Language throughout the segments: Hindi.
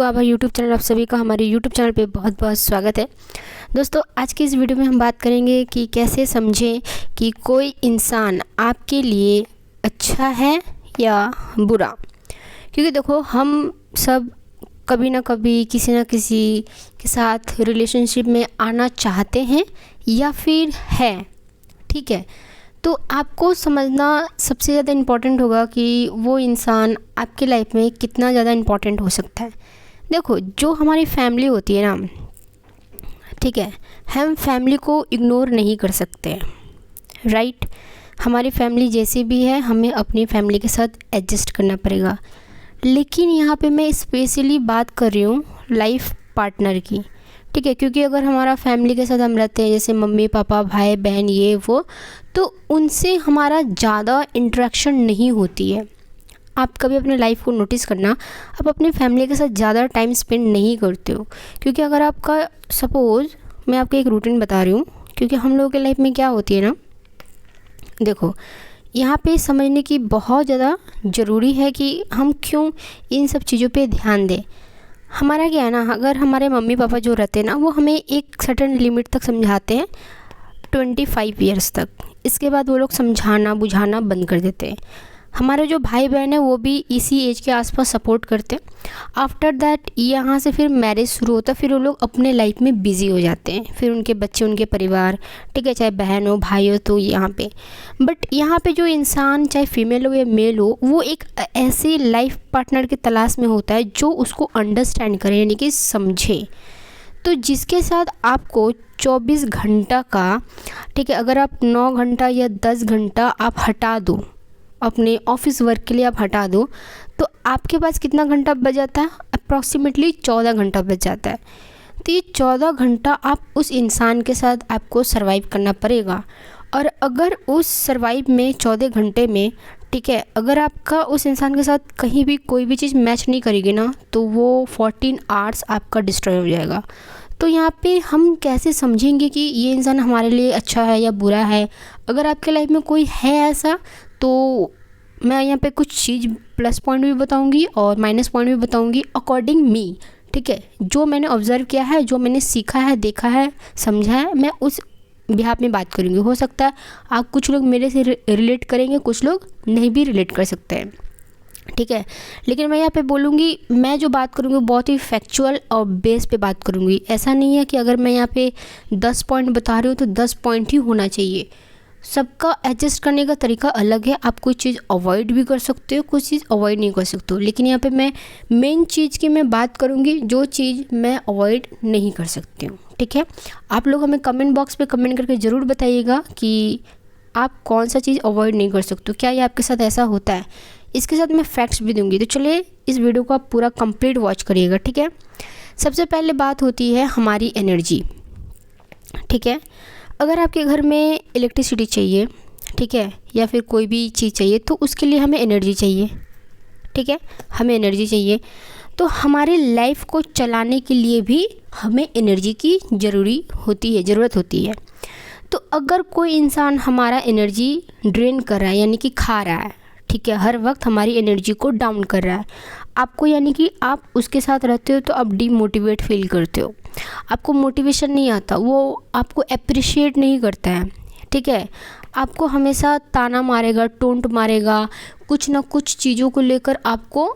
आभा यूट्यूब चैनल, आप सभी का हमारे यूट्यूब चैनल पे बहुत बहुत स्वागत है। दोस्तों, आज की इस वीडियो में हम बात करेंगे कि कैसे समझें कि कोई इंसान आपके लिए अच्छा है या बुरा। क्योंकि देखो, हम सब कभी ना कभी किसी ना किसी के साथ रिलेशनशिप में आना चाहते हैं या फिर है, ठीक है। तो आपको समझना सबसे ज़्यादा इम्पॉर्टेंट होगा कि वो इंसान आपके लाइफ में कितना ज़्यादा इम्पॉर्टेंट हो सकता है। देखो, जो हमारी फैमिली होती है ना, ठीक है, हम फैमिली को इग्नोर नहीं कर सकते, राइट। हमारी फैमिली जैसी भी है, हमें अपनी फैमिली के साथ एडजस्ट करना पड़ेगा। लेकिन यहाँ पे मैं स्पेशली बात कर रही हूँ लाइफ पार्टनर की, ठीक है। क्योंकि अगर हमारा फैमिली के साथ हम रहते हैं, जैसे मम्मी पापा भाई बहन ये वो, तो उनसे हमारा ज़्यादा इंटरेक्शन नहीं होती है। आप कभी अपने लाइफ को नोटिस करना, आप अपनी फैमिली के साथ ज़्यादा टाइम स्पेंड नहीं करते हो। क्योंकि अगर आपका सपोज़, मैं आपको एक रूटीन बता रही हूँ, क्योंकि हम लोगों के लाइफ में क्या होती है ना, देखो, यहाँ पे समझने की बहुत ज़्यादा ज़रूरी है कि हम क्यों इन सब चीज़ों पे ध्यान दें। हमारा क्या है ना, अगर हमारे मम्मी पापा जो रहते हैं ना, वो हमें एक सर्टेन लिमिट तक समझाते हैं, 25 ईयर्स तक। इसके बाद वो लोग समझाना बुझाना बंद कर देते हैं। हमारे जो भाई बहन है वो भी इसी एज के आसपास सपोर्ट करते हैं। आफ्टर दैट यहाँ से फिर मैरिज शुरू होता है, फिर वो लोग अपने लाइफ में बिज़ी हो जाते हैं, फिर उनके बच्चे उनके परिवार, ठीक है, चाहे बहन हो भाई हो, तो यहाँ पे बट यहाँ पे जो इंसान चाहे फीमेल हो या मेल हो, वो एक ऐसे लाइफ पार्टनर की तलाश में होता है जो उसको अंडरस्टैंड करे, यानी कि समझे। तो जिसके साथ आपको 24 घंटा का, ठीक है, अगर आप 9 घंटा या 10 घंटा आप हटा दो, अपने ऑफिस वर्क के लिए आप हटा दो, तो आपके पास कितना घंटा बच जाता है? अप्रॉक्सीमेटली 14 घंटा बच जाता है। तो ये 14 घंटा आप उस इंसान के साथ आपको सर्वाइव करना पड़ेगा। और अगर उस सर्वाइव में 14 घंटे में, ठीक है, अगर आपका उस इंसान के साथ कहीं भी कोई भी चीज़ मैच नहीं करेगी ना, तो वो 14 आवर्स आपका डिस्ट्रॉय हो जाएगा। तो यहाँ पे हम कैसे समझेंगे कि ये इंसान हमारे लिए अच्छा है या बुरा है? अगर आपके लाइफ में कोई है ऐसा, तो मैं यहाँ पे कुछ चीज़ प्लस पॉइंट भी बताऊँगी और माइनस पॉइंट भी बताऊँगी अकॉर्डिंग मी, ठीक है। जो मैंने ऑब्ज़र्व किया है, जो मैंने सीखा है, देखा है, समझा है, मैं उस बिहाफ में बात करूँगी। हो सकता है आप कुछ लोग मेरे से रिलेट करेंगे, कुछ लोग नहीं भी रिलेट कर सकते हैं, ठीक है। लेकिन मैं यहाँ पे बोलूँगी, मैं जो बात करूँगी बहुत ही फैक्चुअल और बेस पे बात करूँगी। ऐसा नहीं है कि अगर मैं यहाँ पे 10 पॉइंट बता रही हूँ तो 10 पॉइंट ही होना चाहिए। सबका एडजस्ट करने का तरीका अलग है। आप कुछ चीज़ अवॉइड भी कर सकते हो, कुछ चीज़ अवॉइड नहीं कर सकते हो। लेकिन यहाँ पे मैं मेन चीज़ की मैं बात करूँगी, जो चीज़ मैं अवॉइड नहीं कर सकती हूँ, ठीक है। आप लोग हमें कमेंट बॉक्स पे कमेंट करके ज़रूर बताइएगा कि आप कौन सा चीज़ अवॉइड नहीं कर सकते हो, क्या ये आपके साथ ऐसा होता है। इसके साथ मैं फैक्ट्स भी दूंगी। तो चलिए, इस वीडियो को आप पूरा कंप्लीट वॉच करिएगा, ठीक है। सबसे पहले बात होती है हमारी एनर्जी, ठीक है। अगर आपके घर में इलेक्ट्रिसिटी चाहिए, ठीक है, या फिर कोई भी चीज़ चाहिए, तो उसके लिए हमें एनर्जी चाहिए, ठीक है, हमें एनर्जी चाहिए। तो हमारे लाइफ को चलाने के लिए भी हमें एनर्जी की ज़रूरत होती है। तो अगर कोई इंसान हमारा एनर्जी ड्रेन कर रहा है, यानी कि खा रहा है, ठीक है, हर वक्त हमारी एनर्जी को डाउन कर रहा है आपको, यानी कि आप उसके साथ रहते हो तो आप डीमोटिवेट फील करते हो, आपको मोटिवेशन नहीं आता, वो आपको अप्रिशिएट नहीं करता है, ठीक है, आपको हमेशा ताना मारेगा, टोंट मारेगा, कुछ ना कुछ चीज़ों को लेकर आपको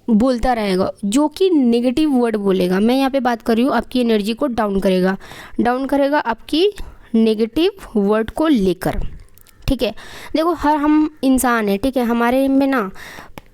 बोलता रहेगा, जो कि नेगेटिव वर्ड बोलेगा। मैं यहाँ पे बात कर रही हूँ, आपकी एनर्जी को डाउन करेगा आपकी नेगेटिव वर्ड को लेकर, ठीक है। देखो, हर हम इंसान है, ठीक है, हमारे में ना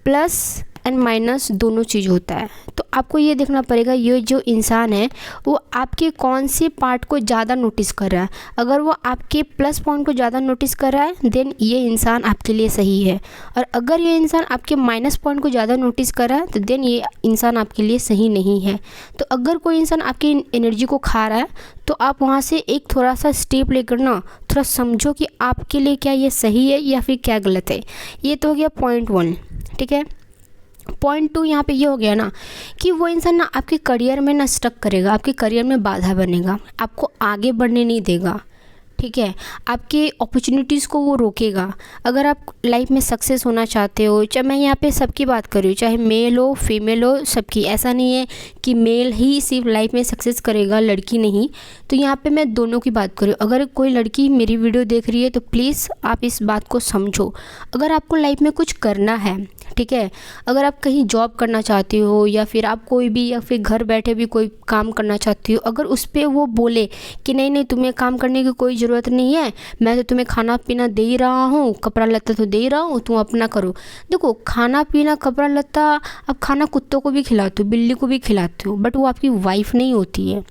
प्लस एंड माइनस दोनों चीज़ होता है। तो आपको ये देखना पड़ेगा, ये जो इंसान है वो आपके कौन से पार्ट को ज़्यादा नोटिस कर रहा है। अगर वो आपके प्लस पॉइंट को ज़्यादा नोटिस कर रहा है, देन ये इंसान आपके लिए सही है। और अगर ये इंसान आपके माइनस पॉइंट को ज़्यादा नोटिस कर रहा है, तो देन ये इंसान आपके लिए सही नहीं है। तो अगर कोई इंसान आपकी एनर्जी को खा रहा है, तो आप वहाँ से एक थोड़ा सा स्टेप लेकर ना थोड़ा समझो कि आपके लिए क्या ये सही है या फिर क्या गलत है। ये तो हो गया पॉइंट 1, ठीक है। पॉइंट 2 यहाँ पे ये हो गया ना कि वो इंसान ना आपके करियर में ना स्टक करेगा, आपके करियर में बाधा बनेगा, आपको आगे बढ़ने नहीं देगा, ठीक है, आपके अपॉर्चुनिटीज़ को वो रोकेगा। अगर आप लाइफ में सक्सेस होना चाहते हो, चाहे मैं यहाँ पे सबकी बात कर रही हूँ, चाहे मेल हो फीमेल हो, सबकी, ऐसा नहीं है कि मेल ही सिर्फ लाइफ में सक्सेस करेगा, लड़की नहीं। तो यहाँ पे मैं दोनों की बात कर रही हूँ। अगर कोई लड़की मेरी वीडियो देख रही है तो प्लीज़ आप इस बात को समझो। अगर आपको लाइफ में कुछ करना है, ठीक है, अगर आप कहीं जॉब करना चाहती हो या फिर आप कोई भी, या फिर घर बैठे भी कोई काम करना चाहती हो, अगर उस पर वो बोले कि नहीं नहीं तुम्हें काम करने की कोई ज़रूरत नहीं है, मैं तो तुम्हें खाना पीना दे ही रहा हूँ, कपड़ा लत्ता तो दे ही रहा हूँ, तुम अपना करो। देखो, खाना पीना कपड़ा लत्ता अब खाना कुत्तों को भी खिलाते हो, बिल्ली को भी खिलाते हो, बट वो आपकी वाइफ नहीं होती है,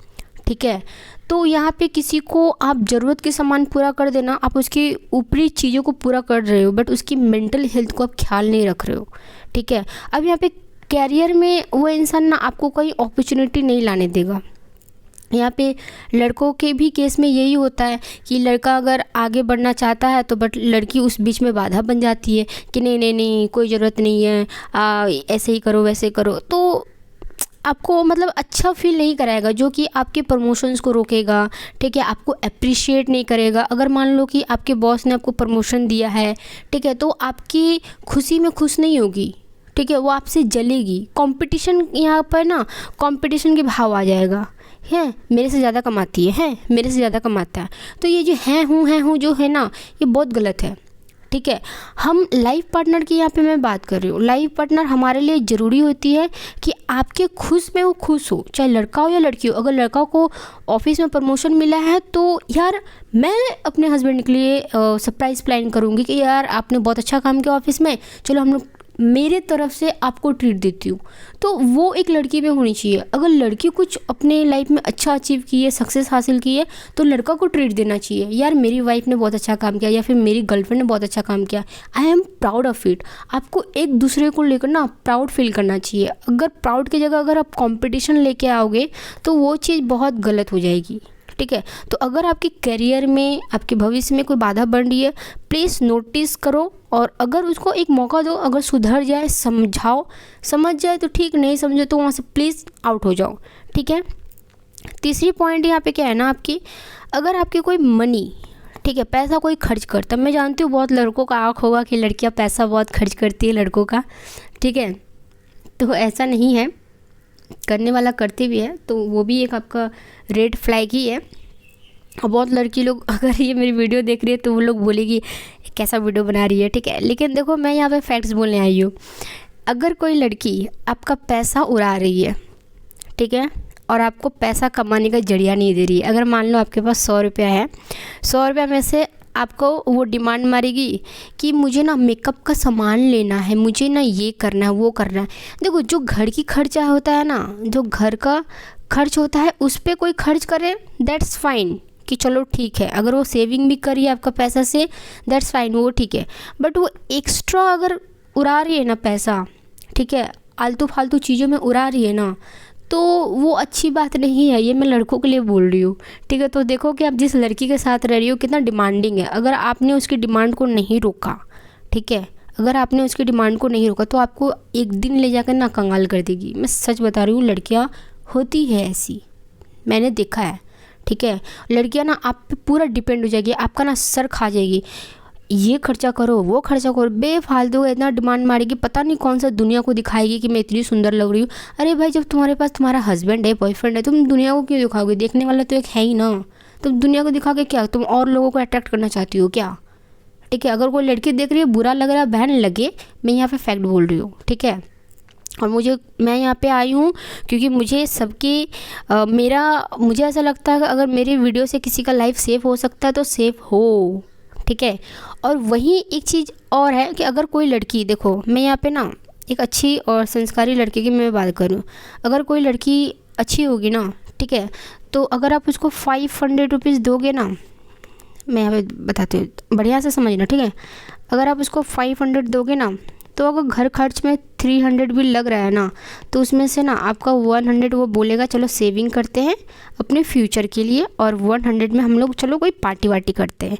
ठीक है। तो यहाँ पे किसी को आप ज़रूरत के सामान पूरा कर देना, आप उसकी ऊपरी चीज़ों को पूरा कर रहे हो, बट उसकी मेंटल हेल्थ को आप ख्याल नहीं रख रहे हो, ठीक है। अब यहाँ पे कैरियर में वो इंसान ना आपको कोई अपॉर्चुनिटी नहीं लाने देगा। यहाँ पे लड़कों के भी केस में यही होता है कि लड़का अगर आगे बढ़ना चाहता है तो बट लड़की उस बीच में बाधा बन जाती है कि नहीं नहीं नहीं कोई ज़रूरत नहीं है, ऐसे ही करो वैसे करो। तो आपको मतलब अच्छा फील नहीं कराएगा, जो कि आपके प्रमोशंस को रोकेगा, ठीक है, आपको अप्रिशिएट नहीं करेगा। अगर मान लो कि आपके बॉस ने आपको प्रमोशन दिया है, ठीक है, तो आपकी खुशी में खुश नहीं होगी, ठीक है, वो आपसे जलेगी। कंपटीशन यहाँ पर ना, कंपटीशन के भाव आ जाएगा, है मेरे से ज़्यादा कमाती है मेरे से ज़्यादा कमाता है। तो ये जो है हूँ जो है ना, ये बहुत गलत है, ठीक है। हम लाइफ पार्टनर की यहाँ पे मैं बात कर रही हूँ। लाइफ पार्टनर हमारे लिए ज़रूरी होती है कि आपके खुश में वो खुश हो, चाहे लड़का हो या लड़की हो। अगर लड़का को ऑफिस में प्रमोशन मिला है तो यार मैं अपने हस्बैंड के लिए सरप्राइज़ प्लान करूँगी कि यार आपने बहुत अच्छा काम किया ऑफिस में, चलो हम लोग मेरे तरफ से आपको ट्रीट देती हूँ। तो वो एक लड़की पे होनी चाहिए। अगर लड़की कुछ अपने लाइफ में अच्छा अचीव की है, सक्सेस हासिल की है, तो लड़का को ट्रीट देना चाहिए, यार मेरी वाइफ ने बहुत अच्छा काम किया या फिर मेरी गर्लफ्रेंड ने बहुत अच्छा काम किया, I am proud of it. आपको एक दूसरे को लेकर ना प्राउड फील करना चाहिए। अगर प्राउड की जगह अगर आप कॉम्पिटिशन लेके आओगे तो वो चीज़ बहुत गलत हो जाएगी, ठीक है। तो अगर आपके करियर में, आपके भविष्य में कोई बाधा बन रही है, प्लीज़ नोटिस करो और अगर उसको एक मौका दो। अगर सुधर जाए, समझाओ, समझ जाए तो ठीक, नहीं समझो तो वहाँ से प्लीज़ आउट हो जाओ, ठीक है। तीसरी पॉइंट यहाँ पे क्या है ना आपकी, अगर आपके कोई मनी, ठीक है, पैसा कोई खर्च करता, मैं जानती हूँ बहुत लड़कों का आँख होगा कि लड़कियाँ पैसा बहुत खर्च करती है लड़कों का, ठीक है, तो ऐसा नहीं है, करने वाला करते भी है, तो वो भी एक आपका रेड फ्लैग ही है। और बहुत लड़की लोग अगर ये मेरी वीडियो देख रही है तो वो लोग बोलेगी कैसा वीडियो बना रही है, ठीक है। लेकिन देखो, मैं यहाँ पे फैक्ट्स बोलने आई हूँ। अगर कोई लड़की आपका पैसा उड़ा रही है, ठीक है, और आपको पैसा कमाने का जरिया नहीं दे रही है, अगर मान लो आपके पास 100 रुपया है, 100 रुपया में से आपको वो डिमांड मारेगी कि मुझे ना मेकअप का सामान लेना है, मुझे ना ये करना है वो करना है। देखो, जो घर की खर्चा होता है ना, जो घर का खर्च होता है उस पर कोई खर्च करे, दैट्स फाइन, कि चलो ठीक है। अगर वो सेविंग भी करी है आपका पैसा से, दैट्स फाइन, वो ठीक है। बट वो एक्स्ट्रा अगर उड़ा रही है ना पैसा, ठीक है, आलतू फालतू चीज़ों में उड़ा रही है ना, तो वो अच्छी बात नहीं है। ये मैं लड़कों के लिए बोल रही हूँ, ठीक है। तो देखो कि आप जिस लड़की के साथ रह रही हो कितना डिमांडिंग है। अगर आपने उसकी डिमांड को नहीं रोका, ठीक है, अगर आपने उसकी डिमांड को नहीं रोका तो आपको एक दिन ले जाकर ना कंगाल कर देगी। मैं सच बता रही हूँ, लड़कियाँ होती है ऐसी, मैंने देखा है, ठीक है। लड़कियाँ ना आप पे पूरा डिपेंड हो जाएगी, आपका ना सर खा जाएगी, ये खर्चा करो वो खर्चा करो, बेफालतू का इतना डिमांड मारेगी, पता नहीं कौन सा दुनिया को दिखाएगी कि मैं इतनी सुंदर लग रही हूँ। अरे भाई, जब तुम्हारे पास तुम्हारा हस्बैंड है, बॉयफ्रेंड है, तुम दुनिया को क्यों दिखाओगे? देखने वाला तो एक है ही ना, तुम दुनिया को दिखा के क्या, तुम और लोगों को अट्रैक्ट करना चाहती हो क्या, ठीक है। अगर कोई लड़की देख रही है, बुरा लग रहा है, बहन लगे, मैं यहाँ पे फैक्ट बोल रही हूँ, ठीक है। और मैं यहाँ पे आई हूँ क्योंकि मुझे मुझे ऐसा लगता है कि अगर मेरी वीडियो से किसी का लाइफ सेफ हो सकता है तो सेफ हो, ठीक है। और वहीं एक चीज़ और है कि अगर कोई लड़की, देखो मैं यहाँ पे ना एक अच्छी और संस्कारी लड़की की मैं बात करूँ, अगर कोई लड़की अच्छी होगी ना, ठीक है, तो अगर आप उसको 500 रुपीज़ दोगे ना, मैं यहाँ पे बताती हूँ, बढ़िया से समझना, ठीक है। अगर आप उसको 500 दोगे ना, तो अगर घर खर्च में 300 भी लग रहा है ना, तो उसमें से ना आपका 100 वो बोलेगा चलो सेविंग करते हैं अपने फ्यूचर के लिए, और 100 में हम लोग चलो कोई पार्टी वार्टी करते हैं।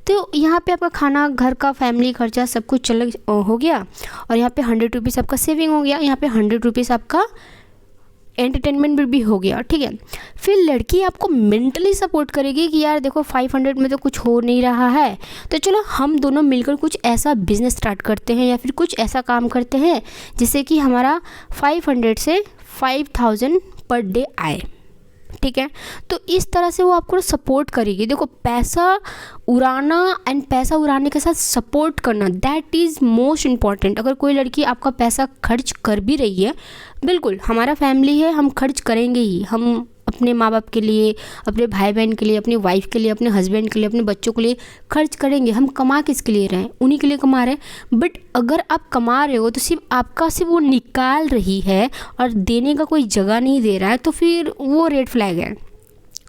तो यहाँ पे आपका खाना, घर का फैमिली खर्चा सब कुछ हो गया, और यहाँ पे 100 रुपीज़ आपका सेविंग हो गया। यहाँ पे 100 रुपीज़ आपका एंटरटेनमेंट भी हो गया, ठीक है। फिर लड़की आपको मेंटली सपोर्ट करेगी कि यार देखो 500 में तो कुछ हो नहीं रहा है, तो चलो हम दोनों मिलकर कुछ ऐसा बिजनेस स्टार्ट करते हैं या फिर कुछ ऐसा काम करते हैं जिससे कि हमारा 500 से 5000 पर डे आए, ठीक है। तो इस तरह से वो आपको सपोर्ट करेगी। देखो पैसा उड़ाना एंड पैसा उड़ाने के साथ सपोर्ट करना, दैट इज़ मोस्ट इम्पॉर्टेंट। अगर कोई लड़की आपका पैसा खर्च कर भी रही है, बिल्कुल हमारा फैमिली है, हम खर्च करेंगे ही, हम अपने माँ बाप के लिए, अपने भाई बहन के लिए, अपनी वाइफ के लिए, अपने हस्बैंड के लिए, अपने बच्चों के लिए खर्च करेंगे। हम कमा किसके लिए रहे हैं? उन्हीं के लिए कमा रहे हैं। बट अगर आप कमा रहे हो तो सिर्फ वो निकाल रही है और देने का कोई जगह नहीं दे रहा है, तो फिर वो रेड फ्लैग है।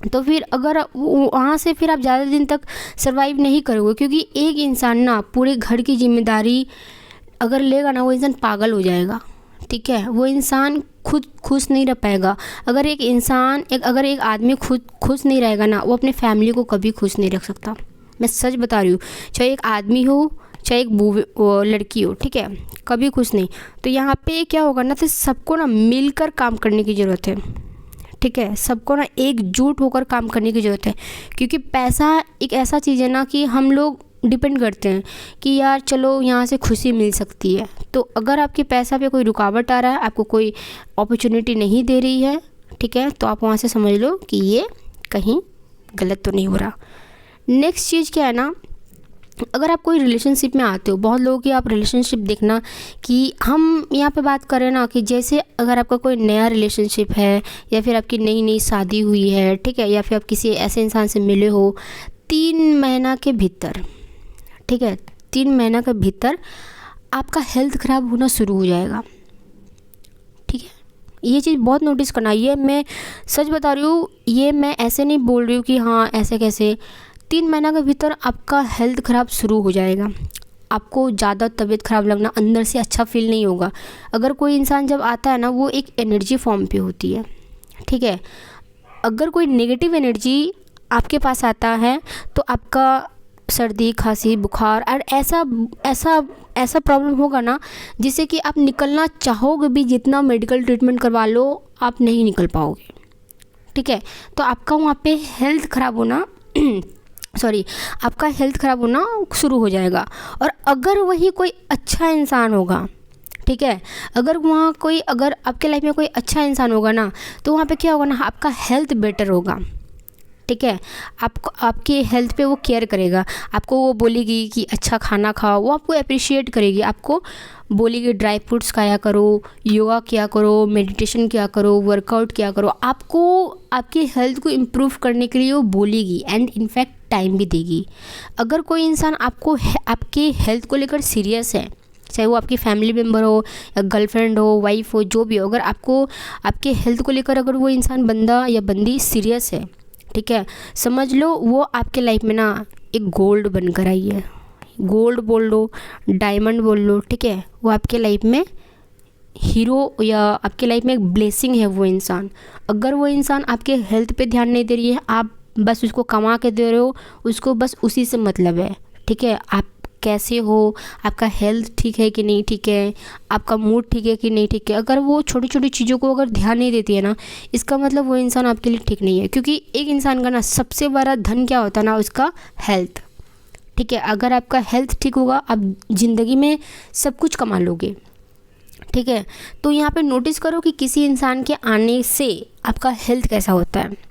तो फिर अगर वहाँ से फिर आप ज़्यादा दिन तक सर्वाइव नहीं करोगे, क्योंकि एक इंसान ना पूरे घर की जिम्मेदारी अगर लेगा ना, वो इंसान पागल हो जाएगा, ठीक है। वो इंसान खुद खुश नहीं रह पाएगा। अगर एक आदमी खुद खुश नहीं रहेगा ना, वो अपने फैमिली को कभी खुश नहीं रख सकता। मैं सच बता रही हूँ, चाहे एक आदमी हो चाहे एक लड़की हो, ठीक है, कभी खुश नहीं। तो यहाँ पे क्या होगा ना, तो सबको ना मिलकर काम करने की ज़रूरत है, ठीक है। सबको ना एकजुट होकर काम करने की ज़रूरत है, क्योंकि पैसा एक ऐसा चीज़ है ना कि हम लोग डिपेंड करते हैं कि यार चलो यहाँ से खुशी मिल सकती है। तो अगर आपके पैसा पे कोई रुकावट आ रहा है, आपको कोई अपॉर्चुनिटी नहीं दे रही है, ठीक है, तो आप वहाँ से समझ लो कि ये कहीं गलत तो नहीं हो रहा। नेक्स्ट चीज़ क्या है ना, अगर आप कोई रिलेशनशिप में आते हो, बहुत लोगों की आप रिलेशनशिप देखना कि हम यहाँ पे बात करें ना कि जैसे अगर आपका कोई नया रिलेशनशिप है या फिर आपकी नई नई शादी हुई है, ठीक है, या फिर आप किसी ऐसे इंसान से मिले हो 3 महीना के भीतर, ठीक है, 3 महीना के भीतर आपका हेल्थ ख़राब होना शुरू हो जाएगा, ठीक है। ये चीज़ बहुत नोटिस करना। ये मैं सच बता रही हूँ, ये मैं ऐसे नहीं बोल रही हूँ कि हाँ ऐसे कैसे। 3 महीना के भीतर आपका हेल्थ ख़राब शुरू हो जाएगा। आपको ज़्यादा तबीयत ख़राब लगना, अंदर से अच्छा फील नहीं होगा। अगर कोई इंसान जब आता है ना, वो एक एनर्जी फॉर्म पे होती है, ठीक है। अगर कोई नेगेटिव एनर्जी आपके पास आता है तो आपका सर्दी खांसी बुखार और ऐसा प्रॉब्लम होगा ना, जिससे कि आप निकलना चाहोगे भी, जितना मेडिकल ट्रीटमेंट करवा लो आप नहीं निकल पाओगे, ठीक है। तो आपका वहाँ पे हेल्थ ख़राब होना आपका हेल्थ ख़राब होना शुरू हो जाएगा। और अगर वही कोई अच्छा इंसान होगा, ठीक है, अगर आपके लाइफ में कोई अच्छा इंसान होगा ना, तो वहाँ पे क्या होगा ना, आपका हेल्थ बेटर होगा, ठीक है। आपके हेल्थ पे वो केयर करेगा, आपको वो बोलेगी कि अच्छा खाना खाओ, वो आपको अप्रिशिएट करेगी, आपको बोलेगी ड्राई फ्रूट्स खाया करो, योगा किया करो, मेडिटेशन किया करो, वर्कआउट किया करो। आपको आपकी हेल्थ को इम्प्रूव करने के लिए वो बोलेगी एंड इनफैक्ट टाइम भी देगी। अगर कोई इंसान आपके हेल्थ को लेकर सीरियस है, चाहे वो आपकी फैमिली मेम्बर हो या गर्लफ्रेंड हो, वाइफ हो, जो भी हो, अगर आपके हेल्थ को लेकर अगर वो इंसान बंदा या बंदी सीरियस है, ठीक है, समझ लो वो आपके लाइफ में ना एक गोल्ड बनकर आई है। गोल्ड बोल लो, डायमंड बोल लो, ठीक है, वो आपके लाइफ में हीरो या आपके लाइफ में एक ब्लेसिंग है वो इंसान। अगर वो इंसान आपके हेल्थ पे ध्यान नहीं दे रही है, आप बस उसको कमा के दे रहे हो, उसको बस उसी से मतलब है, ठीक है। आप कैसे हो, आपका हेल्थ ठीक है कि नहीं ठीक है, आपका मूड ठीक है कि नहीं ठीक है, अगर वो छोटी छोटी चीज़ों को अगर ध्यान नहीं देती है ना, इसका मतलब वो इंसान आपके लिए ठीक नहीं है। क्योंकि एक इंसान का ना सबसे बड़ा धन क्या होता है ना, उसका हेल्थ, ठीक है। अगर आपका हेल्थ ठीक होगा, आप ज़िंदगी में सब कुछ कमा लोगे, ठीक है। तो यहाँ पे नोटिस करो कि किसी इंसान के आने से आपका हेल्थ कैसा होता है,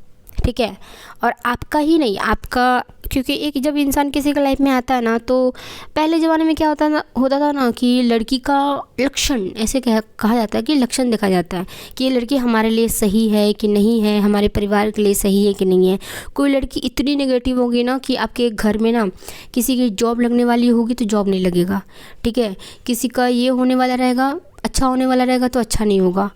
ठीक है। और आपका ही नहीं, आपका, क्योंकि एक जब इंसान किसी का लाइफ में आता है ना, तो पहले ज़माने में क्या होता था ना कि लड़की का लक्षण ऐसे कहा जाता है कि लक्षण देखा जाता है कि ये लड़की हमारे लिए सही है कि नहीं है, हमारे परिवार के लिए सही है कि नहीं है। कोई लड़की इतनी नेगेटिव होगी ना कि आपके घर में ना किसी की जॉब लगने वाली होगी तो जॉब नहीं लगेगा, ठीक है। किसी का ये होने वाला रहेगा, अच्छा होने वाला रहेगा तो अच्छा नहीं होगा,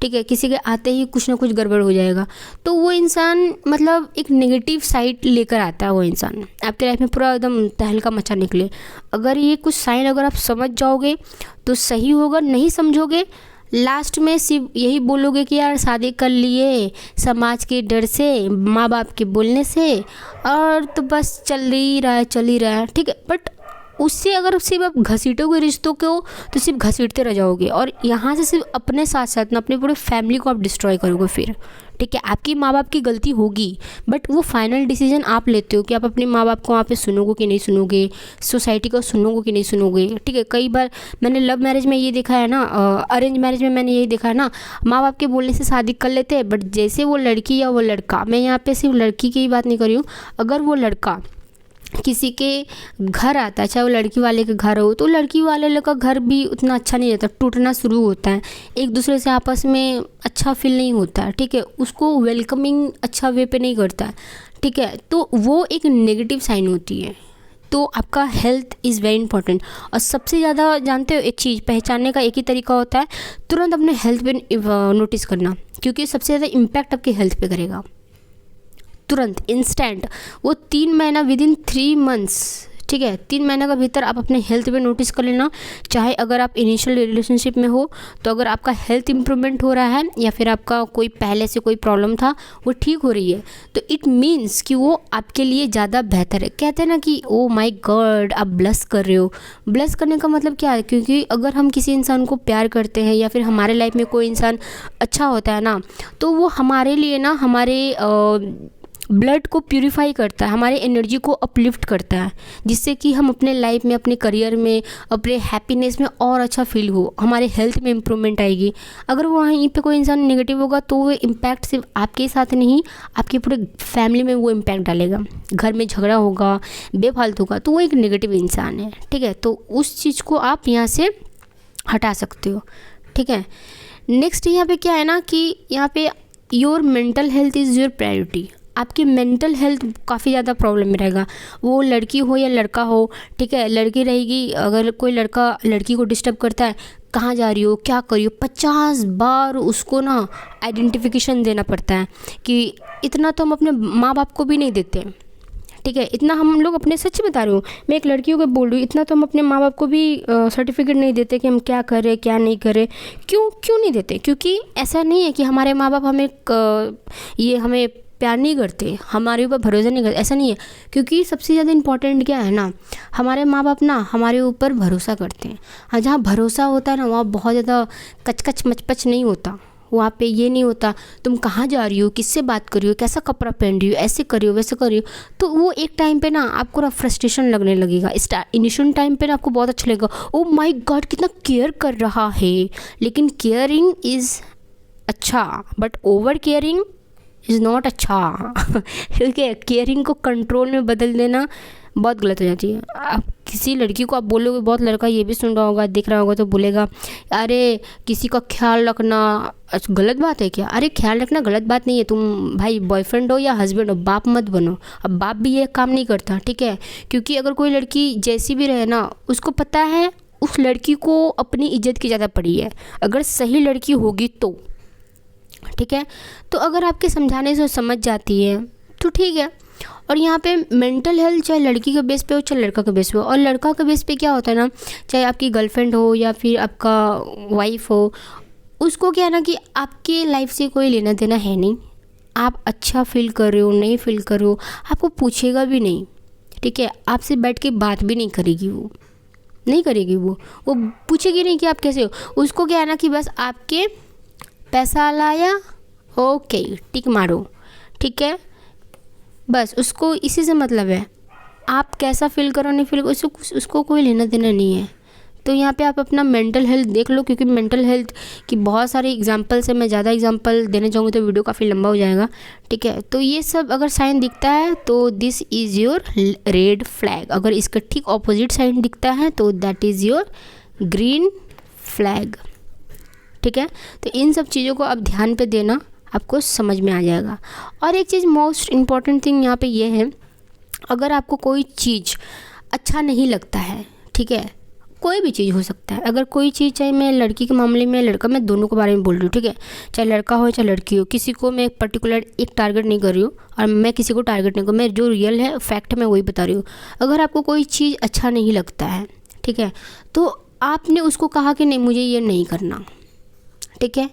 ठीक है। किसी के आते ही कुछ ना कुछ गड़बड़ हो जाएगा। तो वो इंसान मतलब एक नेगेटिव साइड लेकर आता है, वो इंसान आपके लाइफ में पूरा एकदम तहलका मचा निकले। अगर ये कुछ साइन अगर आप समझ जाओगे तो सही होगा, नहीं समझोगे लास्ट में सिर्फ यही बोलोगे कि यार शादी कर लिए समाज के डर से, माँ बाप के बोलने से, और तो बस चल ही रहा है, ठीक है। बट उससे अगर सिर्फ आप घसीटोगे रिश्तों को तो सिर्फ घसीटते रह जाओगे, और यहाँ से सिर्फ अपने साथ साथ ना अपने पूरे फैमिली को आप डिस्ट्रॉय करोगे फिर। ठीक है, आपकी माँ बाप की गलती होगी, बट वो फाइनल डिसीजन आप लेते हो कि आप अपने माँ बाप को वहाँ पे सुनोगे कि नहीं सुनोगे, सोसाइटी को सुनोगे कि नहीं सुनोगे। ठीक है, कई बार मैंने लव मैरिज में ये देखा है ना, अरेंज मैरिज में मैंने यही देखा है ना, माँ बाप के बोलने से शादी कर लेते हैं, बट जैसे वो लड़की या वो लड़का, मैं यहाँ पे सिर्फ लड़की की ही बात नहीं कर रही हूँ, अगर वो लड़का किसी के घर आता है, चाहे वो लड़की वाले के घर हो, तो लड़की वाले का घर भी उतना अच्छा नहीं रहता, टूटना शुरू होता है, एक दूसरे से आपस में अच्छा फील नहीं होता है। ठीक है, उसको वेलकमिंग अच्छा वे पे नहीं करता है। ठीक है, तो वो एक नेगेटिव साइन होती है। तो आपका हेल्थ इज़ वेरी इंपॉर्टेंट, और सबसे ज़्यादा जानते हो एक चीज़ पहचानने का एक ही तरीका होता है, तुरंत अपने हेल्थ पे नोटिस करना, क्योंकि सबसे ज़्यादा इम्पैक्ट आपके हेल्थ पे करेगा तुरंत, इंस्टेंट। वो 3 महीना, विद इन 3 मंथ्स, ठीक है, 3 महीने का भीतर आप अपने हेल्थ पे नोटिस कर लेना। चाहे अगर आप इनिशियल रिलेशनशिप में हो, तो अगर आपका हेल्थ इंप्रूवमेंट हो रहा है या फिर आपका कोई पहले से कोई प्रॉब्लम था वो ठीक हो रही है, तो इट मीन्स कि वो आपके लिए ज़्यादा बेहतर है। कहते हैं ना कि ओ माय गॉड आप ब्लस कर रहे हो। ब्लस करने का मतलब क्या है, क्योंकि अगर हम किसी इंसान को प्यार करते हैं या फिर हमारे लाइफ में कोई इंसान अच्छा होता है ना, तो वो हमारे लिए ना हमारे ब्लड को प्यूरिफाई करता है, हमारे एनर्जी को अपलिफ्ट करता है, जिससे कि हम अपने लाइफ में, अपने करियर में, अपने हैप्पीनेस में और अच्छा फील हो, हमारे हेल्थ में इम्प्रूवमेंट आएगी। अगर वहीं पे कोई इंसान नेगेटिव होगा तो वो इम्पैक्ट सिर्फ आपके साथ नहीं, आपके पूरे फैमिली में वो इम्पैक्ट डालेगा। घर में झगड़ा होगा, बेफालतू का, तो वो एक नेगेटिव इंसान है। ठीक है, तो उस चीज़ को आप यहाँ से हटा सकते हो। ठीक है, नेक्स्ट यहाँ पे क्या है ना कि यहाँ पे your mental health is your priority. आपकी मेंटल हेल्थ काफ़ी ज़्यादा प्रॉब्लम में रहेगा, वो लड़की हो या लड़का हो। ठीक है, लड़की रहेगी, अगर कोई लड़का लड़की को डिस्टर्ब करता है, कहाँ जा रही हो, क्या कर रही हो, 50 बार उसको ना आइडेंटिफिकेशन देना पड़ता है कि इतना तो हम अपने माँ बाप को भी नहीं देते। ठीक है, इतना हम लोग अपने, सच बता रही हूँ, मैं एक लड़कियों को बोल रही हूँ, इतना तो हम अपने माँ बाप को भी सर्टिफिकेट नहीं देते कि हम क्या कर रहे क्या नहीं कर रहे। क्यों नहीं देते? क्योंकि ऐसा नहीं है कि हमारे माँ बाप हमें प्यार नहीं करते, हमारे ऊपर भरोसा नहीं करते, ऐसा नहीं है। क्योंकि सबसे ज़्यादा इम्पॉर्टेंट क्या है ना, हमारे माँ बाप ना हमारे ऊपर भरोसा करते हैं। हाँ, जहाँ भरोसा होता है ना वहाँ बहुत ज़्यादा कचकच मचपच नहीं होता। वहाँ पे ये नहीं होता तुम कहाँ जा रही हो, किससे बात कर रही हो, कैसा कपड़ा पहन रही हो, ऐसे कर रही हो, वैसे कर रही हो। तो वो एक टाइम पे ना आपको ना फ्रस्ट्रेशन लगने लगेगा। इनिशियल टाइम पे ना आपको बहुत अच्छा लगेगा, ओ माय गॉड कितना केयर कर रहा है। लेकिन केयरिंग इज़ अच्छा, but over caring is not अच्छा। ठीक है, केयरिंग को कंट्रोल में बदल देना बहुत गलत हो जाती है। आप किसी लड़की को आप बोलोगे, बहुत लड़का ये भी सुन रहा होगा, देख रहा होगा, तो बोलेगा अरे किसी का ख्याल रखना गलत बात है क्या? अरे ख्याल रखना गलत बात नहीं है, तुम भाई बॉयफ्रेंड हो या हस्बैंड हो, बाप मत बनो। अब बाप भी ये काम नहीं करता। ठीक है, क्योंकि अगर कोई लड़की जैसी भी रहे ना, उसको पता है उस लड़की को अपनी इज्जत की ज़्यादा पड़ी है, अगर सही लड़की होगी तो। ठीक है, तो अगर आपके समझाने से समझ जाती है तो ठीक है। और यहाँ पे मेंटल हेल्थ चाहे लड़की के बेस पे हो चाहे लड़का के बेस पे हो, और लड़का के बेस पे क्या होता है ना, चाहे आपकी गर्लफ्रेंड हो या फिर आपका वाइफ हो, उसको क्या है ना कि आपके लाइफ से कोई लेना देना है नहीं। आप अच्छा फील कर रहे हो नहीं फील कर रहे हो, आपको पूछेगा भी नहीं। ठीक है, आपसे बैठ के बात भी नहीं करेगी, वो नहीं करेगी, वो पूछेगी नहीं कि आप कैसे हो। उसको क्या है ना कि बस आपके पैसा लाया, ओके टिक मारो। ठीक है, बस उसको इसी से मतलब है, आप कैसा फील करो नहीं फील करो, उसको कोई लेना देना नहीं है। तो यहाँ पे आप अपना मेंटल हेल्थ देख लो, क्योंकि मेंटल हेल्थ की बहुत सारे एग्जांपल्स है। मैं ज़्यादा एग्जांपल देने जाऊँगी तो वीडियो काफ़ी लंबा हो जाएगा। ठीक है, तो ये सब अगर साइन दिखता है तो this is your red flag. अगर इसका ठीक ऑपोजिट साइन दिखता है तो that is your green flag. ठीक है, तो इन सब चीज़ों को आप ध्यान पे देना, आपको समझ में आ जाएगा। और एक चीज़ मोस्ट इम्पॉर्टेंट थिंग यहाँ पे ये है, अगर आपको कोई चीज़ अच्छा नहीं लगता है, ठीक है, कोई भी चीज़ हो सकता है, अगर कोई चीज़, चाहे मैं लड़की के मामले में लड़का, मैं दोनों के बारे में बोल रही हूँ। ठीक है, चाहे लड़का हो चाहे लड़की हो, किसी को मैं पर्टिकुलर एक टारगेट नहीं कर रही हूँ और मैं किसी को टारगेट नहीं कर, मैं जो रियल है फैक्ट है मैं वही बता रही हूँ। अगर आपको कोई चीज़ अच्छा नहीं लगता है, ठीक है, तो आपने उसको कहा कि नहीं मुझे ये नहीं करना। ठीक है,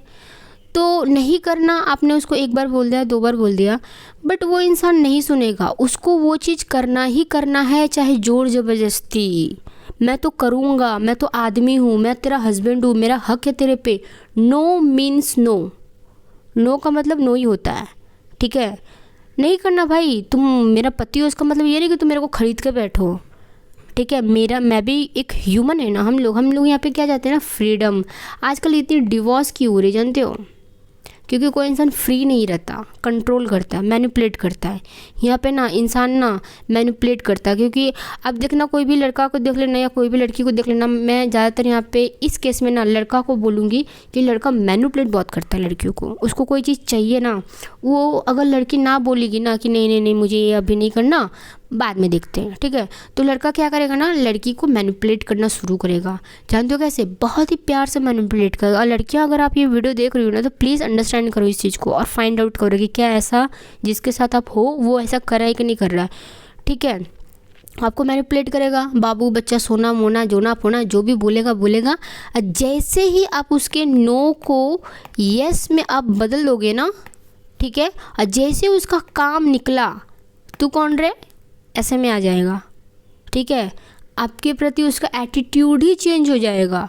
तो नहीं करना आपने उसको एक बार बोल दिया, 2 बार बोल दिया, बट वो इंसान नहीं सुनेगा, उसको वो चीज़ करना ही करना है, चाहे ज़ोर ज़बरदस्ती। मैं तो करूँगा, मैं तो आदमी हूँ, मैं तेरा हस्बैंड हूँ, मेरा हक है तेरे पे। No means no. नो का मतलब नो ही होता है, ठीक है। नहीं करना भाई, तुम मेरा पति हो इसका मतलब ये नहीं कि तुम मेरे को ख़रीद के बैठो, ठीक है। मैं भी एक ह्यूमन है ना। हम लोग यहाँ पे क्या चाहते हैं ना, फ्रीडम। आजकल इतनी डिवोर्स की हो रही, जानते हो, क्योंकि कोई इंसान फ्री नहीं रहता, कंट्रोल करता है, मैनिपुलेट करता है। यहाँ पे ना इंसान ना मैनिपुलेट करता है, क्योंकि अब देखना कोई भी लड़का को देख लेना या कोई भी लड़की को देख लेना, मैं ज़्यादातर यहाँ पे इस केस में ना लड़का को बोलूँगी कि लड़का मैनिपुलेट बहुत करता है लड़कियों को। उसको कोई चीज़ चाहिए ना, वो अगर लड़की ना बोलेगी ना कि नहीं नहीं नहीं मुझे ये अभी नहीं करना, बाद में देखते हैं, ठीक है, तो लड़का क्या करेगा ना, लड़की को मैनिपुलेट करना शुरू करेगा। जानते हो कैसे? बहुत ही प्यार से मैनिपुलेट करेगा। और लड़कियां अगर आप ये वीडियो देख रही हो ना, तो प्लीज़ अंडरस्टैंड करो इस चीज़ को और फाइंड आउट करो कि क्या ऐसा जिसके साथ आप हो वो ऐसा कर रहा है कि नहीं कर रहा है, ठीक है। आपको मैनिपुलेट करेगा, बाबू बच्चा सोना मोना जोना पोना जो भी बोलेगा बोलेगा। जैसे ही आप उसके नो को यस में आप बदल दोगे ना, ठीक है, और जैसे उसका काम निकला, तू कौन रे, ऐसे में आ जाएगा, ठीक है। आपके प्रति उसका एटीट्यूड ही चेंज हो जाएगा,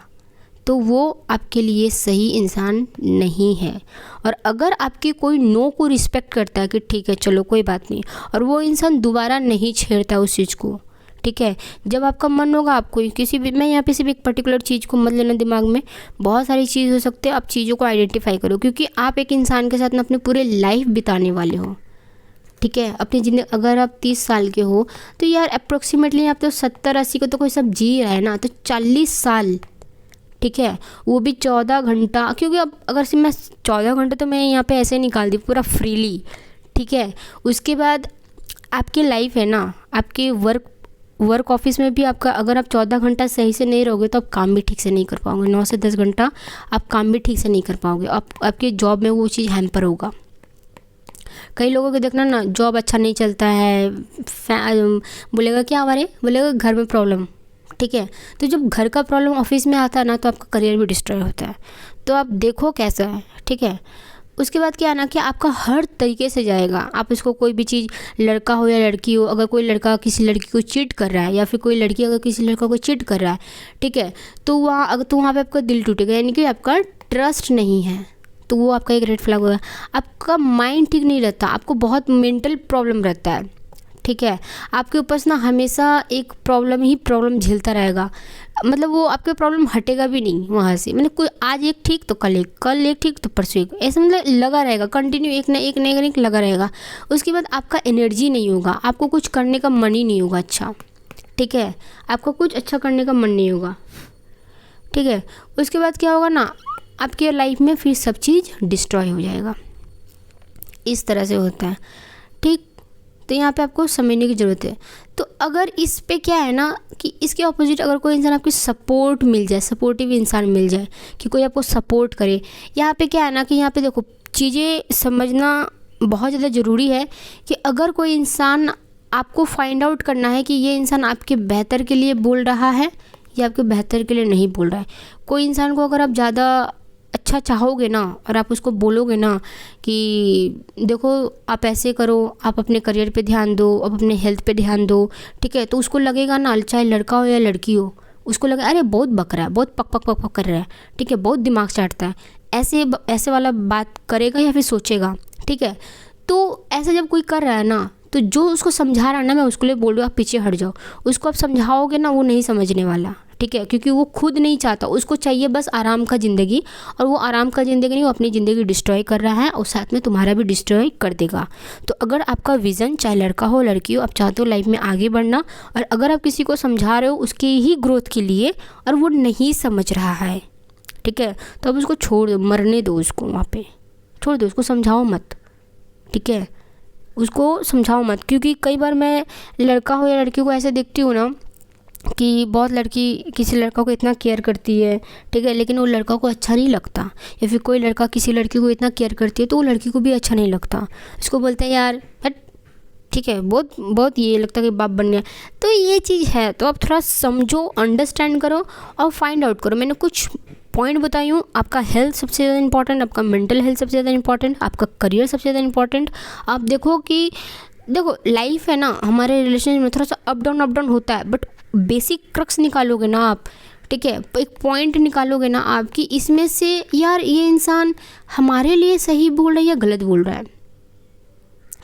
तो वो आपके लिए सही इंसान नहीं है। और अगर आपके कोई नो को रिस्पेक्ट करता है कि ठीक है चलो कोई बात नहीं, और वो इंसान दोबारा नहीं छेड़ता उस चीज़ को, ठीक है। जब आपका मन होगा आपको किसी भी, मैं यहाँ पे सिर्फ एक पर्टिकुलर चीज़ को मत लेना दिमाग में, बहुत सारी चीज़ हो सकते हैं। आप चीज़ों को आइडेंटिफाई करो, क्योंकि आप एक इंसान के साथ ना अपने पूरे लाइफ बिताने वाले हो, ठीक है। अपनी ज़िंदगी, अगर आप 30 साल के हो तो यार अप्रोक्सीमेटली आप तो 70-80 को तो कोई सब जी रहा है ना, तो 40 साल, ठीक है, वो भी 14 घंटा। क्योंकि अब अगर सिर्फ मैं 14 घंटे तो मैं यहाँ पे ऐसे निकाल दी पूरा फ्रीली, ठीक है। उसके बाद आपकी लाइफ है ना, आपके वर्क ऑफिस में भी आपका, अगर आप 14 घंटा सही से नहीं रहोगे तो आप काम भी ठीक से नहीं कर पाओगे। 9 से 10 घंटा आप काम भी ठीक से नहीं कर पाओगे, आपके जॉब में वो चीज़ हैम्पर होगा। कई लोगों को देखना ना, जॉब अच्छा नहीं चलता है, बोलेगा क्या हमारे, बोलेगा घर में प्रॉब्लम, ठीक है। तो जब घर का प्रॉब्लम ऑफिस में आता है ना, तो आपका करियर भी डिस्ट्रॉय होता है। तो आप देखो कैसा है, ठीक है। उसके बाद क्या है ना कि आपका हर तरीके से जाएगा। आप इसको कोई भी चीज़, लड़का हो या लड़की हो, अगर कोई लड़का किसी लड़की को चीट कर रहा है या फिर कोई लड़की अगर किसी लड़का को चीट कर रहा है, ठीक है, तो वहाँ पे आपका दिल टूटेगा, यानी कि आपका ट्रस्ट नहीं है, तो वो आपका एक रेड फ्लैग होगा। आपका माइंड ठीक नहीं रहता, आपको बहुत मेंटल प्रॉब्लम रहता है, ठीक है। आपके ऊपर ना हमेशा एक प्रॉब्लम झेलता रहेगा, मतलब वो आपके प्रॉब्लम हटेगा भी नहीं वहाँ से। मतलब कोई आज एक ठीक तो कल एक ठीक तो परसों एक, ऐसा मतलब लगा रहेगा कंटिन्यू, एक ना एक लगा रहेगा। उसके बाद आपका एनर्जी नहीं होगा, आपको कुछ करने का मन ही नहीं होगा अच्छा, ठीक है, आपको कुछ अच्छा करने का मन नहीं होगा, ठीक है। उसके बाद क्या होगा ना, आपके लाइफ में फिर सब चीज़ डिस्ट्रॉय हो जाएगा। इस तरह से होता है, ठीक। तो यहाँ पे आपको समझने की ज़रूरत है। तो अगर इस पे क्या है ना कि इसके ऑपोजिट अगर कोई इंसान आपकी सपोर्ट मिल जाए, सपोर्टिव इंसान मिल जाए कि कोई आपको सपोर्ट करे, यहाँ पे क्या है ना कि यहाँ पे देखो चीज़ें समझना बहुत ज़्यादा ज़रूरी है कि अगर कोई इंसान, आपको फाइंड आउट करना है कि ये इंसान आपके बेहतर के लिए बोल रहा है या आपके बेहतर के लिए नहीं बोल रहा है। कोई इंसान को अगर आप ज़्यादा अच्छा चाहोगे ना और आप उसको बोलोगे ना कि देखो आप ऐसे करो, आप अपने करियर पे ध्यान दो, आप अपने हेल्थ पे ध्यान दो, ठीक है, तो उसको लगेगा ना, चाहे लड़का हो या लड़की हो, उसको लगेगा अरे बहुत बक रहा है, बहुत पक पक पक पक कर रहा है, ठीक है, बहुत दिमाग चाटता है, ऐसे वाला बात करेगा या फिर सोचेगा, ठीक है। तो ऐसा जब कोई कर रहा है ना, तो जो उसको समझा रहा है ना, मैं उसके लिए बोल रही हूँ आप पीछे हट जाओ। उसको आप समझाओगे ना, वो नहीं समझने वाला, ठीक है, क्योंकि वो खुद नहीं चाहता, उसको चाहिए बस आराम का ज़िंदगी, और वो आराम का ज़िंदगी नहीं, वो अपनी ज़िंदगी डिस्ट्रॉय कर रहा है और साथ में तुम्हारा भी डिस्ट्रॉय कर देगा। तो अगर आपका विज़न, चाहे लड़का हो लड़की हो, आप चाहते हो लाइफ में आगे बढ़ना, और अगर आप किसी को समझा रहे हो उसकी ही ग्रोथ के लिए और वो नहीं समझ रहा है, ठीक है, तो अब उसको छोड़ दो, मरने दो उसको, वहाँ पे छोड़ दो, उसको समझाओ मत, ठीक है, उसको समझाओ मत। क्योंकि कई बार मैं लड़का हो या लड़की को ऐसे देखती हूँ ना कि बहुत लड़की किसी लड़का को इतना केयर करती है, ठीक है, लेकिन वो लड़का को अच्छा नहीं लगता, या फिर कोई लड़का किसी लड़की को इतना केयर करती है तो वो लड़की को भी अच्छा नहीं लगता, उसको बोलते हैं यार हट, ठीक है, बहुत ये लगता है कि बाप बन गया। तो ये चीज़ है, तो आप थोड़ा समझो, अंडरस्टैंड करो और फाइंड आउट करो। मैंने कुछ पॉइंट बताई हूँ, आपका हेल्थ सबसे ज़्यादा इंपॉर्टेंट, आपका मेंटल हेल्थ सबसे ज़्यादा इंपॉर्टेंट, आपका करियर सबसे ज़्यादा इंपॉर्टेंट। आप देखो कि देखो लाइफ है ना, हमारे रिलेशन में थोड़ा सा अप डाउन होता है, बट बेसिक क्रक्स निकालोगे ना आप, ठीक है, एक पॉइंट निकालोगे ना आपकी इसमें से, यार ये इंसान हमारे लिए सही बोल रहा है या गलत बोल रहा है,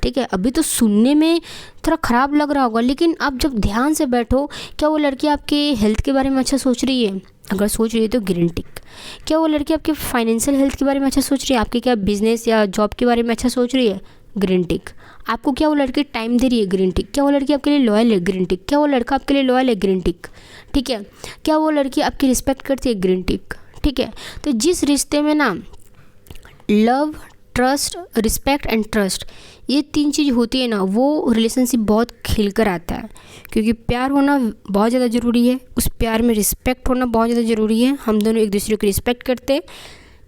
ठीक है। अभी तो सुनने में थोड़ा ख़राब लग रहा होगा, लेकिन आप जब ध्यान से बैठो, क्या वो लड़की आपके हेल्थ के बारे में अच्छा सोच रही है? अगर सोच रही है तो ग्रीन टिक। क्या वो लड़की आपके फाइनेंशियल हेल्थ के बारे में अच्छा सोच रही है? आपके क्या बिजनेस या जॉब के बारे में अच्छा सोच रही है? ग्रीन टिक। आपको क्या वो लड़की टाइम दे रही है? ग्रीन टिक। क्या वो लड़की आपके लिए लॉयल है? ग्रीन टिक। क्या वो लड़का आपके लिए लॉयल है? ग्रीन टिक, ठीक है। क्या वो लड़की आपकी रिस्पेक्ट करती है? ग्रीन टिक, ठीक है। तो जिस रिश्ते में ना love, trust, respect and trust, ये 3 चीज़ होती है ना, वो रिलेशनशिप बहुत खिल कर आता है। क्योंकि प्यार होना बहुत ज़्यादा ज़रूरी है, उस प्यार में रिस्पेक्ट होना बहुत ज़्यादा ज़रूरी है। हम दोनों एक दूसरे को रिस्पेक्ट करते हैं,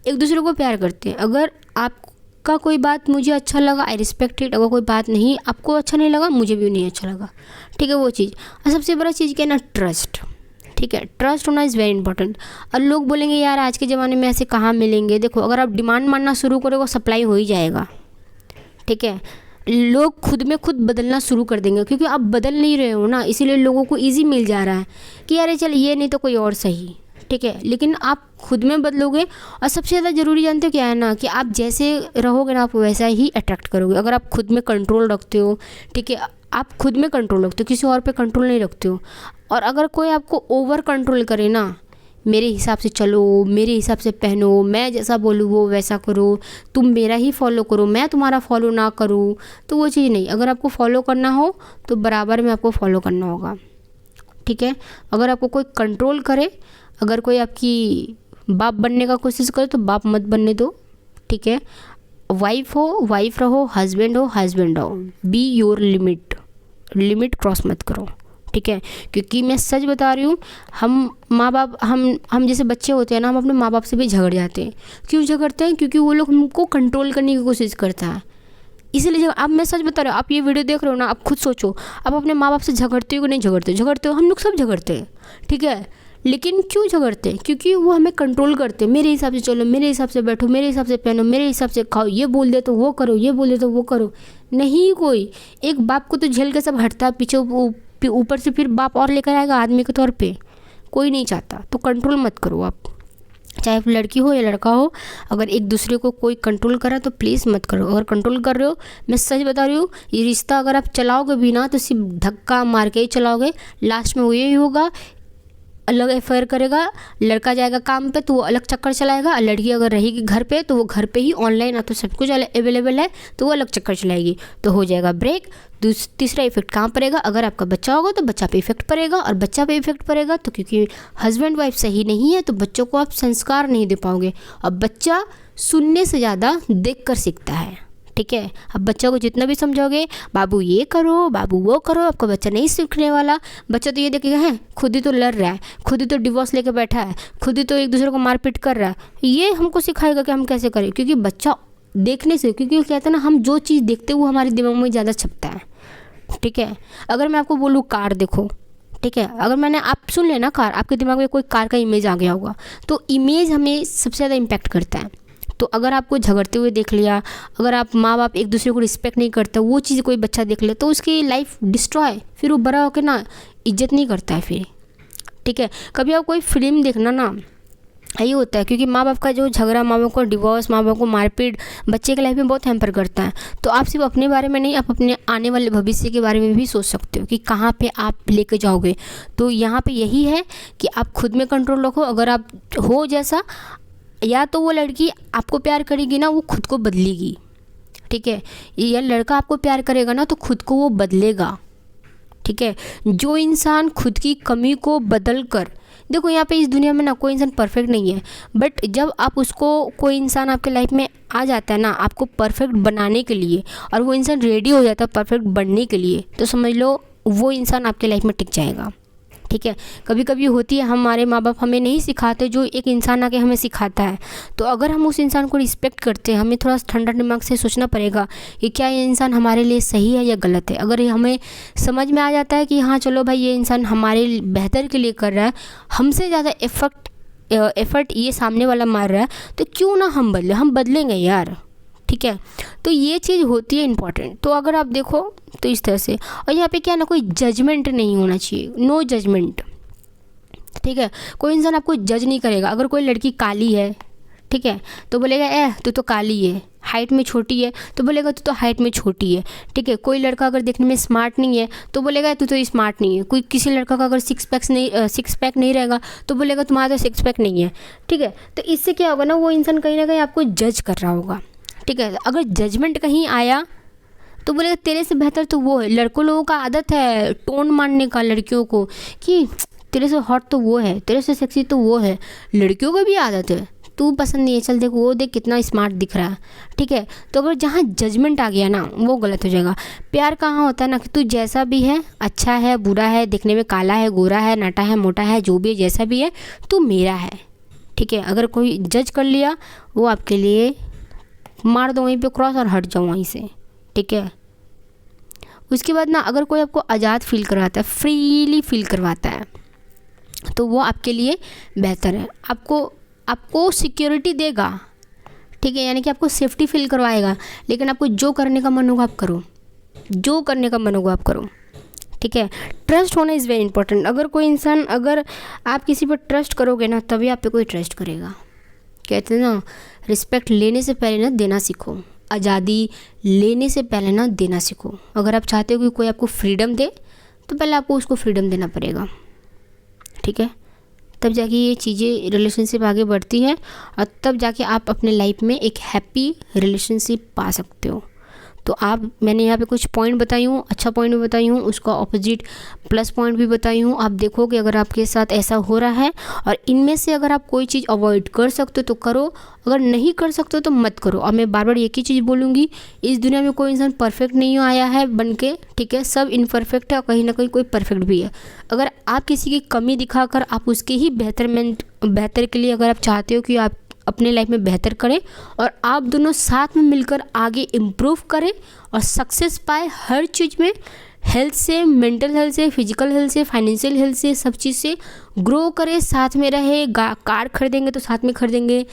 एक दूसरे को प्यार करते हैं। अगर आपका कोई बात मुझे अच्छा लगा, आई रिस्पेक्ट इट। अगर कोई बात नहीं आपको अच्छा नहीं लगा, मुझे भी नहीं अच्छा लगा, ठीक है, वो चीज़। और सबसे बड़ा चीज़ क्या है ना, ट्रस्ट, ठीक है। ट्रस्ट होना इज़ वेरी इंपॉर्टेंट। और लोग बोलेंगे यार आज के ज़माने में ऐसे कहाँ मिलेंगे। देखो, अगर आप डिमांड मानना शुरू करोगे, सप्लाई हो ही जाएगा, ठीक है। लोग खुद में खुद बदलना शुरू कर देंगे, क्योंकि आप बदल नहीं रहे हो ना, इसीलिए लोगों को इजी मिल जा रहा है कि यार चल ये नहीं तो कोई और सही, ठीक है। लेकिन आप खुद में बदलोगे। और सबसे ज़्यादा ज़रूरी जानते हो क्या है ना, कि आप जैसे रहोगे ना, आप वैसा ही अट्रैक्ट करोगे। अगर आप खुद में कंट्रोल रखते हो, ठीक है, आप खुद में कंट्रोल रखते हो, किसी और पे कंट्रोल नहीं रखते हो। और अगर कोई आपको ओवर कंट्रोल करे ना, मेरे हिसाब से चलो, मेरे हिसाब से पहनो, मैं जैसा बोलूँ वो वैसा करो, तुम मेरा ही फॉलो करो, मैं तुम्हारा फॉलो ना करूँ, तो वो चीज़ नहीं। अगर आपको फॉलो करना हो तो बराबर में आपको फॉलो करना होगा, ठीक है। अगर आपको कोई कंट्रोल करे, अगर कोई आपकी बाप बनने का कोशिश करे तो बाप मत बनने दो, ठीक है। वाइफ हो वाइफ रहो, हस्बैंड हो हस्बैंड रहो, be your limit, limit cross मत करो, ठीक है। क्योंकि मैं सच बता रही हूँ, हम माँ बाप, हम जैसे बच्चे होते हैं ना, हम अपने माँ बाप से भी झगड़ जाते हैं। क्यों झगड़ते हैं? क्योंकि वो लोग हमको कंट्रोल करने की कोशिश करता है, इसीलिए। अब मैं सच बता रही हूँ, आप ये वीडियो देख रहे हो ना, आप खुद सोचो, आप अपने माँ बाप से झगड़ते हो कि नहीं झगड़ते? झगड़ते हो, हम लोग सब झगड़ते हैं, ठीक है। लेकिन क्यों झगड़ते हैं? क्योंकि वो हमें कंट्रोल करते हैं। मेरे हिसाब से चलो, मेरे हिसाब से बैठो, मेरे हिसाब से पहनो, मेरे हिसाब से खाओ, ये बोल दे तो वो करो, ये बोल दे तो वो करो। नहीं, कोई एक बाप को तो झेल के सब हटता है, पीछे ऊपर से फिर बाप और लेकर आएगा आदमी के तौर पे, कोई नहीं चाहता। तो कंट्रोल मत करो आप, चाहे लड़की हो या लड़का हो। अगर एक दूसरे को कोई कंट्रोल करा तो प्लीज़ मत करो। अगर कंट्रोल कर रहे हो, मैं सच बता रही हूँ, ये रिश्ता अगर आप चलाओगे भी ना, तो सिर्फ धक्का मार के ही चलाओगे। लास्ट में वो यही होगा, अलग अफेयर करेगा, लड़का जाएगा काम पे तो वो अलग चक्कर चलाएगा, और लड़की अगर रहेगी घर पे तो वो घर पे ही ऑनलाइन, अब तो सब कुछ अवेलेबल है, तो वो अलग चक्कर चलाएगी, तो हो जाएगा ब्रेक। तीसरा इफेक्ट कहाँ पड़ेगा? अगर आपका बच्चा होगा तो बच्चा पे इफेक्ट पड़ेगा, और बच्चा पे इफेक्ट पड़ेगा तो क्योंकि हस्बैंड वाइफ सही नहीं है तो बच्चों को आप संस्कार नहीं दे पाओगे। और बच्चा सुनने से ज़्यादा देख कर सीखता है, ठीक है। अब बच्चा को जितना भी समझाओगे, बाबू ये करो, बाबू वो करो, आपका बच्चा नहीं सीखने वाला। बच्चा तो ये देखेगा है, खुद ही तो लड़ रहा है, खुद ही तो डिवोर्स लेके बैठा है, खुद ही तो एक दूसरे को मारपीट कर रहा है, ये हमको सिखाएगा कि हम कैसे करें। क्योंकि बच्चा देखने से, क्योंकि कहते हैं ना, हम जो चीज़ देखते हैं वो हमारे दिमाग में ज़्यादा छपता है, ठीक है। अगर मैं आपको बोलूँ कार देखो, ठीक है, अगर मैंने आप सुन लिया ना कार, आपके दिमाग में कोई कार का इमेज आ गया होगा, तो इमेज हमें सबसे ज़्यादा इम्पैक्ट करता है। तो अगर आपको झगड़ते हुए देख लिया, अगर आप माँ बाप एक दूसरे को रिस्पेक्ट नहीं करते, वो चीज़ कोई बच्चा देख ले तो उसकी लाइफ डिस्ट्रॉय, फिर वो बड़ा होकर ना इज्जत नहीं करता है फिर, ठीक है। कभी आप कोई फिल्म देखना ना, यही होता है, क्योंकि माँ बाप का जो झगड़ा, माँ बाप को डिवोर्स, माँ बाप को मारपीट बच्चे के लाइफ में बहुत हैम्पर करता है। तो आप सिर्फ अपने बारे में नहीं, आप अपने आने वाले भविष्य के बारे में भी सोच सकते हो कि कहाँ पे आप लेके जाओगे। तो यहाँ पे यही है कि आप खुद में कंट्रोल रखो। अगर आप हो जैसा, या तो वो लड़की आपको प्यार करेगी ना, वो खुद को बदलेगी, ठीक है। या लड़का आपको प्यार करेगा ना, तो खुद को वो बदलेगा, ठीक है। जो इंसान खुद की कमी को बदल कर, देखो यहाँ पे इस दुनिया में ना कोई इंसान परफेक्ट नहीं है, बट जब आप उसको, कोई इंसान आपके लाइफ में आ जाता है ना आपको परफेक्ट बनाने के लिए, और वो इंसान रेडी हो जाता है परफेक्ट बनने के लिए, तो समझ लो वो इंसान आपके लाइफ में टिक जाएगा, ठीक है। कभी कभी होती है, हमारे माँ बाप हमें नहीं सिखाते, जो एक इंसान आके हमें सिखाता है। तो अगर हम उस इंसान को रिस्पेक्ट करते हैं, हमें थोड़ा ठंडा दिमाग से सोचना पड़ेगा कि क्या ये इंसान हमारे लिए सही है या गलत है। अगर हमें समझ में आ जाता है कि हाँ चलो भाई ये इंसान हमारे बेहतर के लिए कर रहा है, हमसे ज़्यादा एफर्ट ये सामने वाला मार रहा है, तो क्यों ना हम बदलें, हम बदलेंगे यार, ठीक है। तो ये चीज़ होती है इम्पॉर्टेंट। तो अगर आप देखो तो इस तरह से, और यहाँ पे क्या ना कोई जजमेंट नहीं होना चाहिए, नो जजमेंट, ठीक है। कोई इंसान आपको जज नहीं करेगा। अगर कोई लड़की काली है, ठीक है, तो बोलेगा तू तो काली है। हाइट में छोटी है तो बोलेगा तू तो हाइट में छोटी है, ठीक है। कोई लड़का अगर देखने में स्मार्ट नहीं है तो बोलेगा तू तो स्मार्ट नहीं है। कोई किसी लड़का का अगर सिक्स पैक नहीं रहेगा तो बोलेगा तुम्हारा तो सिक्स पैक नहीं है, ठीक है। तो इससे क्या होगा ना, वो इंसान कहीं ना कहीं आपको जज कर रहा होगा, ठीक है। अगर जजमेंट कहीं आया तो बोलेगा तेरे से बेहतर तो वो है। लड़कों लोगों का आदत है टोन मारने का लड़कियों को, कि तेरे से हॉट तो वो है, तेरे से सेक्सी तो वो है। लड़कियों को भी आदत है, तू पसंद नहीं है, चल देख वो देख कितना स्मार्ट दिख रहा है, ठीक है। तो अगर जहाँ जजमेंट आ गया ना, वो गलत हो जाएगा। प्यार कहाँ होता है ना, कि तू जैसा भी है, अच्छा है बुरा है, दिखने में काला है गोरा है, नाटा है मोटा है, जो भी है जैसा भी है, तू मेरा है, ठीक है। अगर कोई जज कर लिया, वो आपके लिए मार दो वहीं पे क्रॉस और हट जाओ वहीं से, ठीक है। उसके बाद ना, अगर कोई आपको आज़ाद फील करवाता है, फ्रीली फील करवाता है, तो वो आपके लिए बेहतर है। आपको सिक्योरिटी देगा, ठीक है, यानी कि आपको सेफ्टी फील करवाएगा। लेकिन आपको जो करने का मन होगा आप करो, जो करने का मन होगा आप करो, ठीक है। ट्रस्ट होना इज़ वेरी इंपॉर्टेंट। अगर कोई इंसान, अगर आप किसी पर ट्रस्ट करोगे ना, तभी आप पे कोई ट्रस्ट करेगा। कहते हैं ना, रिस्पेक्ट लेने से पहले ना देना सीखो, आज़ादी लेने से पहले ना देना सीखो। अगर आप चाहते हो कि कोई आपको फ्रीडम दे, तो पहले आपको उसको फ्रीडम देना पड़ेगा, ठीक है। तब जाके ये चीज़ें रिलेशनशिप आगे बढ़ती है, और तब जाके आप अपने लाइफ में एक हैप्पी रिलेशनशिप पा सकते हो। तो मैंने यहाँ पे कुछ पॉइंट बताई हूँ, अच्छा पॉइंट भी बताई हूँ, उसका ऑपोजिट प्लस पॉइंट भी बताई हूँ। आप देखो कि अगर आपके साथ ऐसा हो रहा है, और इनमें से अगर आप कोई चीज़ अवॉइड कर सकते हो तो करो, अगर नहीं कर सकते हो तो मत करो। और मैं बार बार एक ही चीज़ बोलूँगी, इस दुनिया में कोई इंसान परफेक्ट नहीं आया है बन के, ठीक है। सब इनपरफेक्ट है, और कहीं ना कहीं कोई परफेक्ट भी है। अगर आप किसी की कमी दिखाकर आप उसके ही बेहतर के लिए अगर आप चाहते हो कि आप अपने लाइफ में बेहतर करें, और आप दोनों साथ में मिलकर आगे इम्प्रूव करें और सक्सेस पाए हर चीज़ में, हेल्थ से, मेंटल हेल्थ से, फिजिकल हेल्थ से, फाइनेंशियल हेल्थ से, सब चीज़ से ग्रो करें, साथ में रहे। कार खरीदेंगे तो साथ में खरीदेंगे,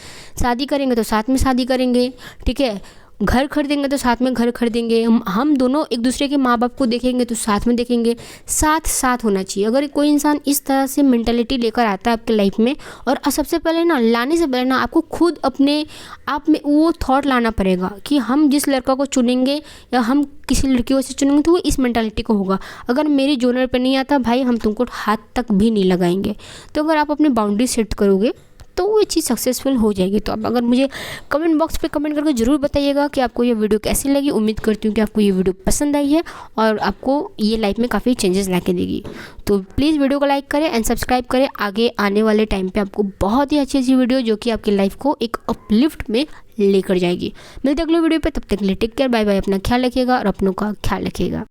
शादी करेंगे तो साथ में शादी करेंगे, ठीक है। घर खरीदेंगे तो साथ में घर खरीदेंगे। हम दोनों एक दूसरे के माँ बाप को देखेंगे तो साथ में देखेंगे। साथ होना चाहिए। अगर कोई इंसान इस तरह से मेंटालिटी लेकर आता है आपके लाइफ में, और सबसे पहले ना, लाने से पहले ना आपको खुद अपने आप में वो थॉट लाना पड़ेगा कि हम जिस लड़का को चुनेंगे या हम किसी लड़की को से चुनेंगे तो वो इस मेंटालिटी को होगा। अगर मेरी जोनर पे नहीं आता भाई, हम तुमको हाथ तक भी नहीं लगाएंगे। तो अगर आप अपनी बाउंड्री सेट करोगे तो वो चीज़ सक्सेसफुल हो जाएगी। तो आप अगर मुझे कमेंट बॉक्स पे कमेंट करके ज़रूर बताइएगा कि आपको ये वीडियो कैसी लगी। उम्मीद करती हूँ कि आपको ये वीडियो पसंद आई है और आपको ये लाइफ में काफ़ी चेंजेस ला के देगी। तो प्लीज़ वीडियो को लाइक करें एंड सब्सक्राइब करें। आगे आने वाले टाइम पे आपको बहुत ही अच्छी वीडियो जो कि आपकी लाइफ को एक अपलिफ्ट में लेकर जाएगी। मिलते अगले वीडियो पे, तब तक के लिए टेक केयर, बाय बाय। अपना ख्याल रखिएगा और अपनों का ख्याल रखिएगा।